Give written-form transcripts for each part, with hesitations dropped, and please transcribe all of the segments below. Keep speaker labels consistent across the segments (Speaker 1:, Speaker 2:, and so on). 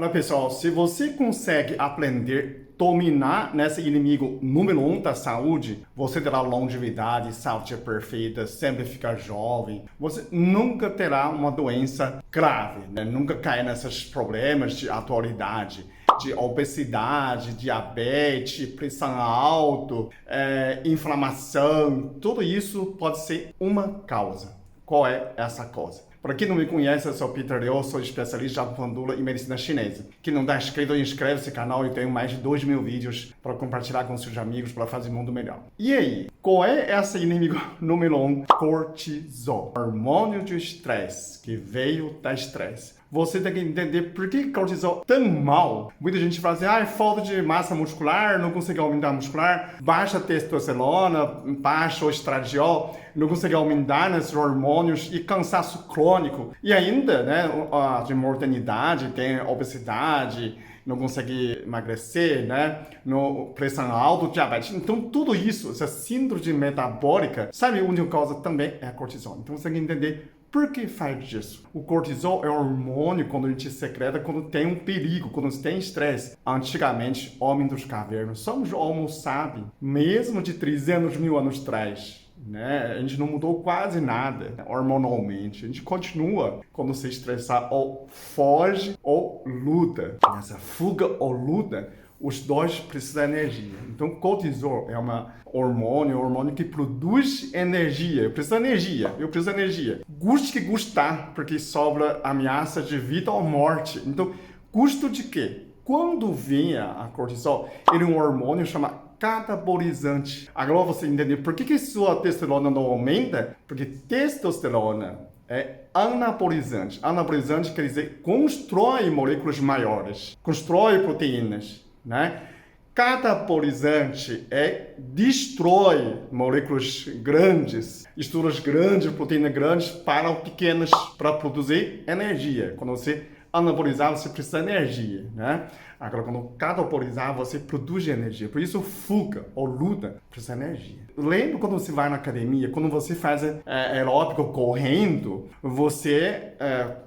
Speaker 1: Olha pessoal, se você consegue aprender, dominar nesse inimigo número 1 da saúde, você terá longevidade, saúde perfeita, sempre ficar jovem. Você nunca terá uma doença grave, né? Nunca cair nesses problemas de atualidade, de obesidade, diabetes, pressão alta, inflamação. Tudo isso pode ser uma causa. Qual é essa causa? Para quem não me conhece, eu sou Peter Liu, sou especialista em acupuntura e medicina chinesa. Quem não está inscrito, inscreve-se no canal. Eu tenho mais de 2.000 vídeos para compartilhar com seus amigos para fazer o mundo melhor. E aí, qual é esse inimigo número 1? Cortisol, hormônio de estresse, que veio da estresse. Você tem que entender por que cortisol é tão mal. Muita gente fala assim, é falta de massa muscular, não consegue aumentar a muscular, baixa testosterona, baixa o estradiol, não consegue aumentar esses hormônios e cansaço crônico. E ainda, né, de mortalidade, tem obesidade, não consegue emagrecer, né? Pressão alta, diabetes. Então, tudo isso, essa síndrome metabólica, sabe, a única causa também é a cortisol. Então, você tem que entender por que faz isso? O cortisol é um hormônio quando a gente secreta quando tem um perigo, quando tem estresse. Antigamente, homens dos cavernas, somos homo sapiens, mesmo de 300 mil anos atrás. Né? A gente não mudou quase nada hormonalmente. A gente continua quando se estressar, ou foge ou luta. Nessa fuga ou luta, os dois precisam de energia. Então, cortisol é um hormônio que produz energia. Eu preciso de energia. Guste que gustar, porque sobra ameaça de vida ou morte. Então, custo de quê? Quando vem a cortisol, ele é um hormônio chamado catabolizante. Agora você entender por que sua testosterona não aumenta? Porque testosterona é anabolizante. Anabolizante quer dizer constrói moléculas maiores, constrói proteínas, né? Catabolizante destrói moléculas grandes, estruturas grandes, proteínas grandes para pequenas, para produzir energia. Quando você anabolizar, você precisa de energia, né? Agora, quando catabolizar, você produz energia. Por isso, fuga ou luta precisa de energia. Lembra quando você vai na academia, quando você faz aeróbico correndo, você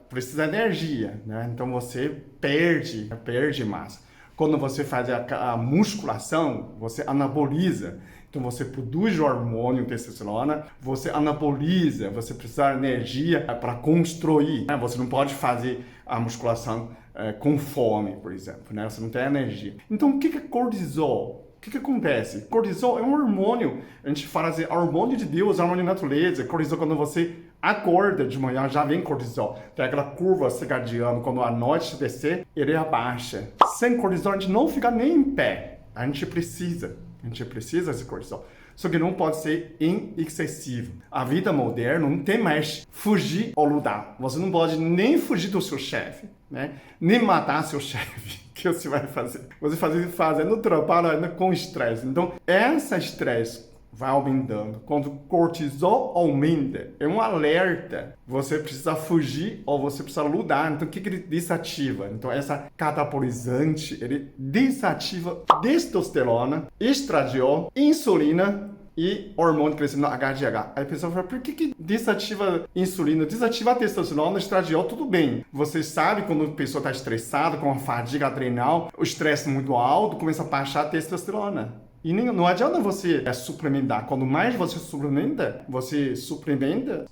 Speaker 1: precisa de energia, né? Então, você perde massa. Quando você faz a musculação, você anaboliza. Então, você produz o hormônio testosterona, você anaboliza, você precisa de energia para construir. Né? Você não pode fazer a musculação com fome, por exemplo. Né? Você não tem energia. Então, o que é cortisol? O que acontece? Cortisol é um hormônio. A gente fala assim, hormônio de Deus, hormônio da natureza. Cortisol, quando você acorda de manhã, já vem cortisol. Tem aquela curva circadiana, quando a noite descer, ele abaixa. Sem cortisol, a gente não fica nem em pé. A gente precisa desse cortisol. Só que não pode ser excessivo. A vida moderna não tem mais fugir ou lutar. Você não pode nem fugir do seu chefe, né? Nem matar seu chefe. O que você vai fazer? Você fazendo trabalho com estresse. Então, esse estresse vai aumentando. Quando o cortisol aumenta, é um alerta. Você precisa fugir ou você precisa lutar. Então, o que ele desativa? Então, essa catabolizante, ele desativa testosterona, estradiol, insulina e hormônio de crescimento HGH. Aí a pessoa fala, por que desativa insulina? Desativa a testosterona, estradiol, tudo bem. Você sabe quando a pessoa está estressada, com a fadiga adrenal, o estresse muito alto, começa a baixar a testosterona. E não adianta você suplementar. Quando mais você suplementa,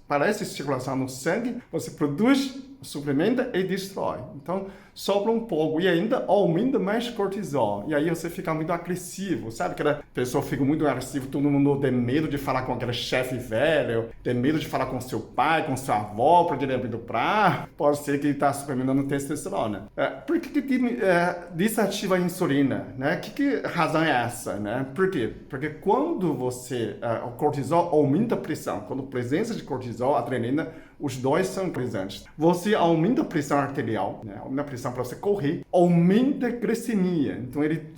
Speaker 1: parece circulação no sangue, você produz, suplementa e destrói. Então, sobra um pouco e ainda aumenta mais cortisol. E aí você fica muito agressivo, sabe? Aquela pessoa fica muito agressiva, todo mundo tem medo de falar com aquele chefe velho, tem medo de falar com seu pai, com sua avó, porque ele é muito bravo. Pode ser que ele está suplementando testosterona. Por que desativa a insulina? Né? Que razão é essa? Né? Por quê? Porque quando o cortisol aumenta a pressão, quando a presença de cortisol, adrenalina, os dois são presentes. Você aumenta a pressão arterial, né? Aumenta a pressão para você correr, aumenta a glicemia. Então ele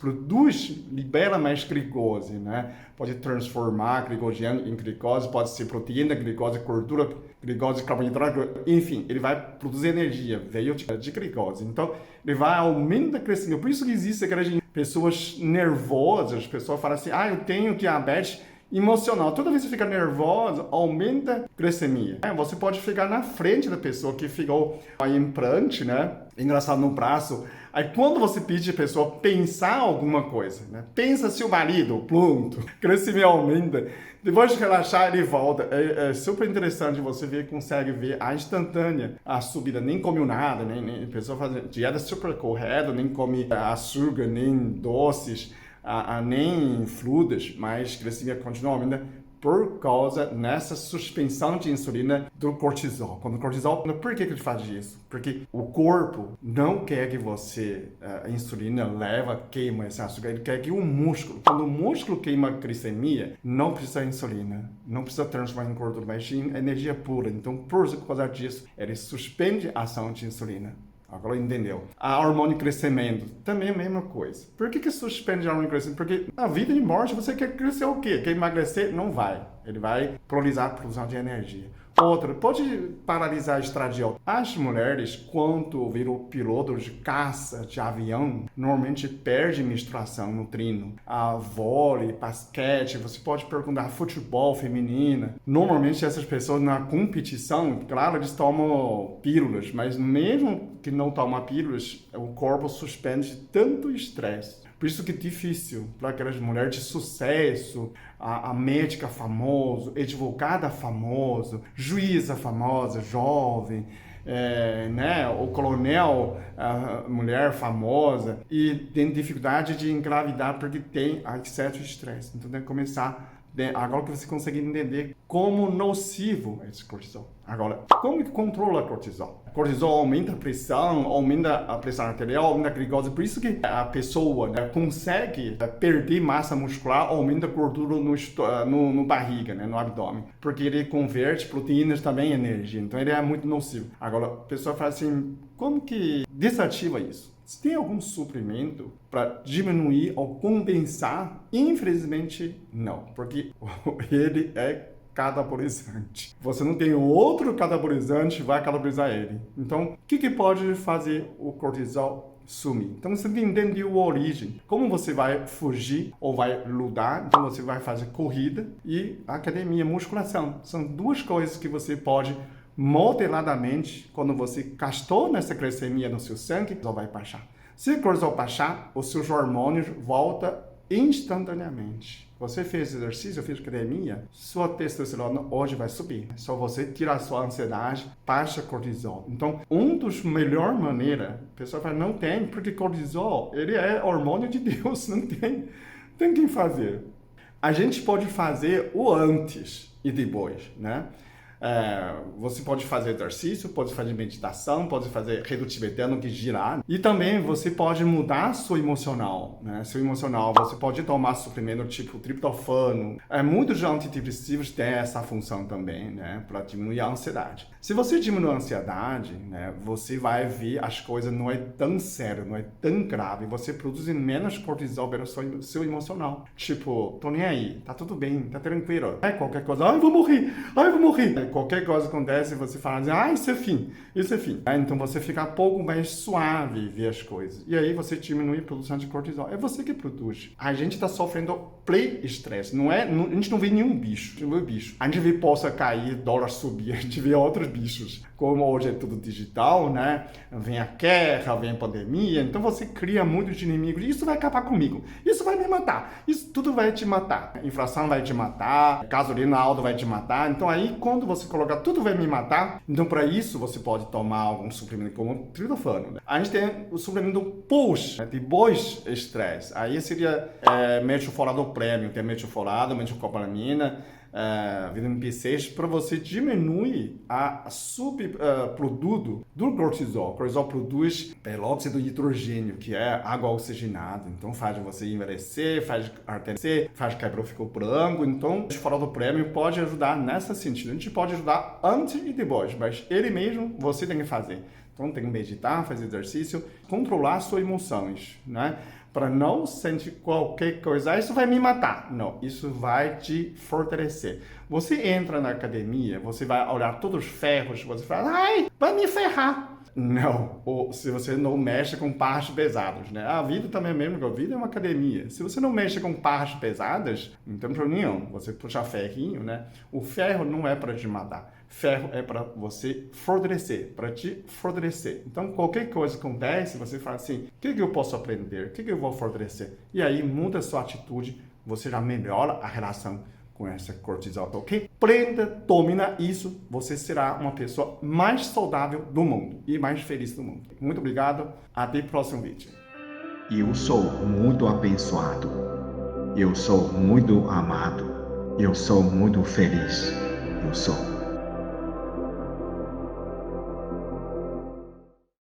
Speaker 1: produz, libera mais glicose, né? Pode transformar glicogênio em glicose, pode ser proteína, glicose, gordura, glicose, carboidrato, enfim, ele vai produzir energia, veio de glicose. Então ele vai aumentar a glicemia. Por isso que existe aquelas pessoas nervosas, as pessoas falam assim, eu tenho diabetes, emocional. Toda vez que você fica nervoso, aumenta a glicemia. Você pode ficar na frente da pessoa que ficou aí implante, né? Engraçado no braço. Aí quando você pede a pessoa pensar alguma coisa, né? Pensa seu marido, pronto, glicemia aumenta. Depois de relaxar, ele volta. É super interessante você ver, consegue ver a instantânea, a subida. Nem comeu nada, nem a pessoa faz dieta super correta, nem come açúcar, nem doces, nem frutas, mas glicemia continua aumentando por causa nessa suspensão de insulina do cortisol. Quando o cortisol, por que ele faz isso? Porque o corpo não quer que você, a insulina queima esse açúcar, ele quer que o músculo, quando o músculo queima a glicemia, não precisa de insulina, não precisa transformar em gordura, mas em energia pura. Então, por causa disso, ele suspende a ação de insulina. Agora entendeu. A hormônio crescimento, também é a mesma coisa. Por que suspende a hormônio crescimento? Porque na vida de morte você quer crescer o quê? Quer emagrecer? Não vai. Ele vai priorizar a produção de energia. Outra, pode paralisar a estradiol. As mulheres, quando viram pilotos de caça, de avião, normalmente perde menstruação no trino. A vôlei, basquete, você pode perguntar futebol feminina. Normalmente essas pessoas na competição, claro, eles tomam pílulas, mas mesmo que não tomam pílulas, o corpo suspende tanto estresse. Por isso que é difícil para aquelas mulheres de sucesso, a médica famosa, advogada famosa, juíza famosa, jovem, né? O coronel, a mulher famosa, e tem dificuldade de engravidar porque tem excesso de estresse. Então tem que começar. Agora que você consegue entender como nocivo é esse cortisol. Agora, como que controla o cortisol? O cortisol aumenta a pressão arterial, aumenta a glicose. Por isso que a pessoa, né, consegue perder massa muscular, aumenta a gordura no barriga, né, no abdômen. Porque ele converte proteínas também em energia. Então ele é muito nocivo. Agora, a pessoa fala assim, como que desativa isso? Se tem algum suplemento para diminuir ou compensar? Infelizmente, não, porque ele é catabolizante. Você não tem outro catabolizante que vai catabolizar ele. Então, o que pode fazer o cortisol sumir? Então, você entendeu a origem. Como você vai fugir ou vai lutar? Então, você vai fazer corrida e academia, musculação. São duas coisas que você pode moderadamente, quando você gastou nessa glicemia no seu sangue, só vai baixar. Se o cortisol baixar, os seus hormônios voltam instantaneamente. Você fez exercício, fez academia, sua testosterona hoje vai subir. Só você tirar sua ansiedade, baixa cortisol. Então, dos melhores maneiras, a pessoa fala, não tem, porque cortisol, ele é hormônio de Deus, não tem. Tem que fazer. A gente pode fazer o antes e depois, né? Você pode fazer exercício, pode fazer meditação, pode fazer redutividade, que girar. E também você pode mudar seu emocional, né? Seu emocional, você pode tomar suplemento tipo triptofano. Muitos antidepressivos têm essa função também, né? Para diminuir a ansiedade. Se você diminuir a ansiedade, né? Você vai ver as coisas não é tão sério, não é tão grave. Você produz menos cortisol pelo seu emocional. Tipo, tô nem aí, tá tudo bem, tá tranquilo. Qualquer coisa, ai, vou morrer. Qualquer coisa acontece, você fala assim, isso é fim. Então você fica um pouco mais suave ver as coisas. E aí você diminui a produção de cortisol. É você que produz. A gente está sofrendo play-estresse. A gente não vê nenhum bicho. Não vê bicho. A gente vê bolsa cair, dólar subir. A gente vê outros bichos. Como hoje é tudo digital, né? Vem a guerra, vem a pandemia. Então você cria muitos inimigos. Isso vai acabar comigo. Isso vai me matar. Isso tudo vai te matar. A inflação vai te matar. Gasolina alta vai te matar. Então aí, quando você colocar tudo vai me matar, então para isso você pode tomar algum suplemento como triptofano. Né? A gente tem o suplemento push, né? De bois estresse. Aí seria metifolado prêmio, tem metifolado, meticobalamina, vitamina B6, para você diminuir a subproduto do cortisol. O cortisol produz peróxido de hidrogênio, que é água oxigenada. Então faz você envelhecer, faz arterecer, faz cabelo ficar branco. Então, o fora do prêmio pode ajudar nesse sentido. A gente pode ajudar antes e depois, mas ele mesmo você tem que fazer. Então tem que meditar, fazer exercício, controlar suas emoções, né? Para não sentir qualquer coisa, isso vai me matar. Não, isso vai te fortalecer. Você entra na academia, você vai olhar todos os ferros, você fala, vai me ferrar. Não. Ou se você não mexe com partes pesadas, né? A vida também é mesmo, a vida é uma academia. Se você não mexe com partes pesadas, não tem problema nenhum. Você puxa ferrinho, né? O ferro não é para te matar. Ferro é para você fortalecer, para te fortalecer. Então, qualquer coisa que acontece, você fala assim, o que eu posso aprender? O que eu vou fortalecer? E aí, muda a sua atitude, você já melhora a relação com essa cortisol, ok? Aprenda, domina isso, você será uma pessoa mais saudável do mundo e mais feliz do mundo. Muito obrigado, até o próximo vídeo.
Speaker 2: Eu sou muito abençoado. Eu sou muito amado. Eu sou muito feliz. Eu sou.